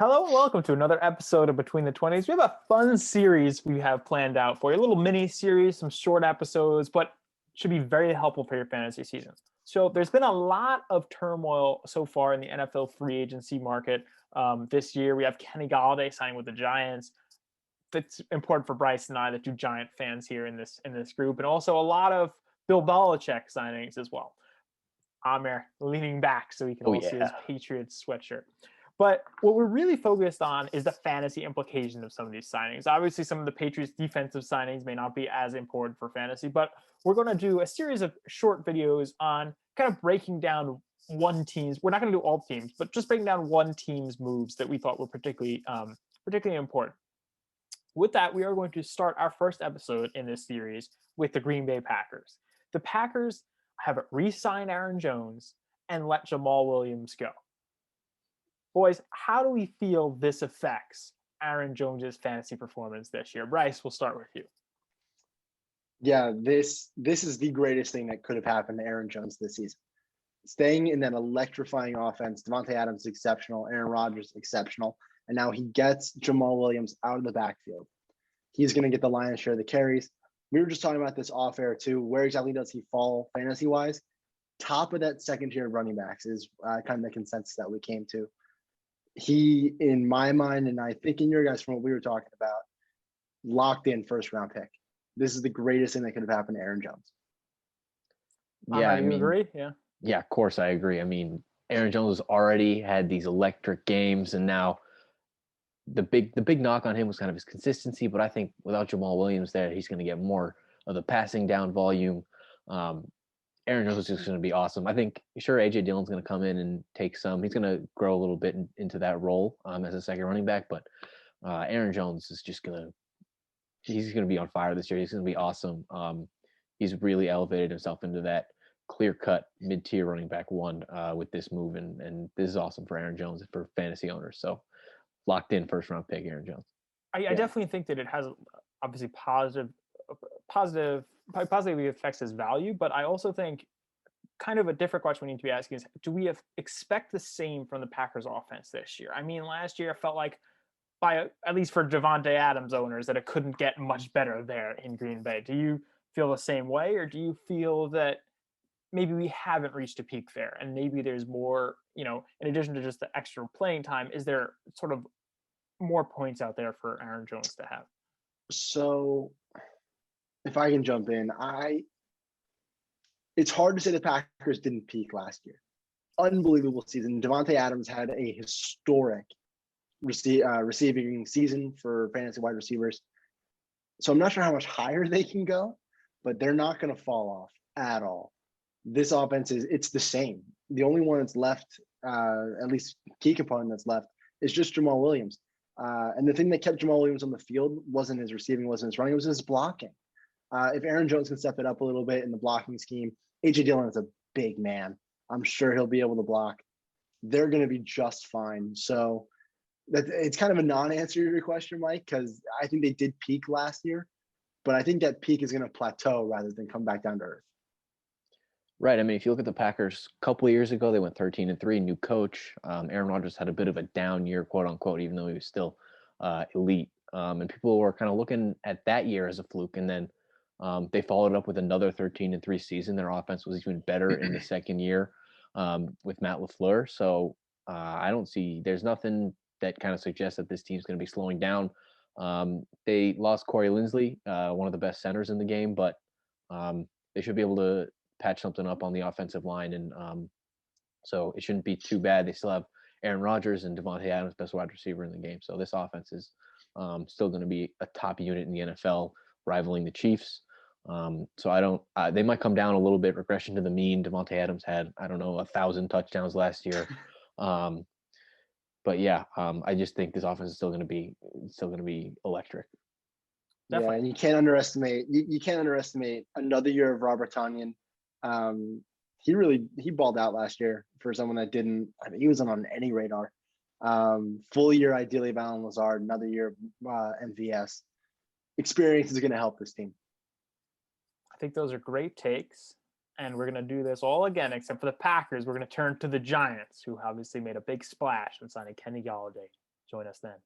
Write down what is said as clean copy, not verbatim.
Hello and welcome to another episode of Between the 20s. We have a fun series we have planned out for you. A little mini series, some short episodes, but should be very helpful for your fantasy season. So there's been a lot of turmoil so far in the NFL free agency market this year. We have Kenny Golladay signing with the Giants. That's important for Bryce and I, the two Giant fans here in this group, and also a lot of Bill Belichick signings as well. Amir leaning back so he can all see his Patriots sweatshirt. But what we're really focused on is the fantasy implications of some of these signings. Obviously, some of the Patriots defensive signings may not be as important for fantasy, but we're going to do a series of short videos on kind of breaking down one team's. We're not going to do all teams, but just breaking down one team's moves that we thought were particularly important. With that, we are going to start our first episode in this series with the Green Bay Packers. The Packers have re-signed Aaron Jones and let Jamaal Williams go. Boys, how do we feel this affects Aaron Jones's fantasy performance this year? Bryce, we'll start with you. Yeah, this is the greatest thing that could have happened to Aaron Jones this season. Staying in that electrifying offense, Davante Adams exceptional, Aaron Rodgers exceptional, and now he gets Jamaal Williams out of the backfield. He's going to get the lion's share of the carries. We were just talking about this off air too. Where exactly does he fall fantasy wise? Top of that second tier of running backs is kind of the consensus that we came to. He, in my mind, and I think in your guys from what we were talking about, locked in first round pick. This is the greatest thing that could have happened to Aaron Jones. Yeah, you agree? Yeah, of course I agree. I mean, Aaron Jones has already had these electric games, and now the big knock on him was kind of his consistency. But I think without Jamaal Williams there, he's going to get more of the passing down volume. Aaron Jones is just going to be awesome. I think sure AJ Dillon's going to come in and take some. He's going to grow a little bit into that role as a second running back, but Aaron Jones is just he's going to be on fire this year. He's going to be awesome. He's really elevated himself into that clear-cut mid-tier running back one with this move, and this is awesome for Aaron Jones for fantasy owners. So locked in first-round pick, Aaron Jones. I definitely think that it has obviously positively affects his value, but I also think kind of a different question we need to be asking is, do we expect the same from the Packers offense this year? I mean, last year I felt like at least for Davante Adams owners, that it couldn't get much better there in Green Bay. Do you feel the same way, or do you feel that maybe we haven't reached a peak there and maybe there's more, in addition to just the extra playing time, is there sort of more points out there for Aaron Jones to have? So if I can jump in, it's hard to say the Packers didn't peak last year. Unbelievable season. Davante Adams had a historic receiving season for fantasy wide receivers. So I'm not sure how much higher they can go, but they're not going to fall off at all. This offense it's the same. The only one that's left, at least key component that's left, is just Jamaal Williams. And the thing that kept Jamaal Williams on the field wasn't his receiving, wasn't his running, it was his blocking. If Aaron Jones can step it up a little bit in the blocking scheme, AJ Dillon is a big man. I'm sure he'll be able to block. They're going to be just fine. So it's kind of a non-answer to your question, Mike, because I think they did peak last year, but I think that peak is going to plateau rather than come back down to earth. Right. I mean, if you look at the Packers a couple of years ago, they went 13-3, new coach. Aaron Rodgers had a bit of a down year, quote unquote, even though he was still elite. And people were kind of looking at that year as a fluke. And then they followed up with another 13-3 season. Their offense was even better in the second year with Matt LaFleur. So there's nothing that kind of suggests that this team's going to be slowing down. They lost Corey Linsley, one of the best centers in the game, but they should be able to patch something up on the offensive line. And so it shouldn't be too bad. They still have Aaron Rodgers and Davante Adams, best wide receiver in the game. So this offense is still going to be a top unit in the NFL, rivaling the Chiefs. So they might come down a little bit, regression to the mean. Davante Adams had, 1,000 touchdowns last year. But yeah, I just think this offense is still going to be electric. Definitely. Yeah, and you can't underestimate another year of Robert Tonyan. He balled out last year for someone that didn't. I mean, he wasn't on any radar. Full year ideally of Allen Lazard, another year of MVS. Experience is going to help this team. I think those are great takes, and we're going to do this all again, except for the Packers. We're going to turn to the Giants, who obviously made a big splash when signing Kenny Golladay, Join us then.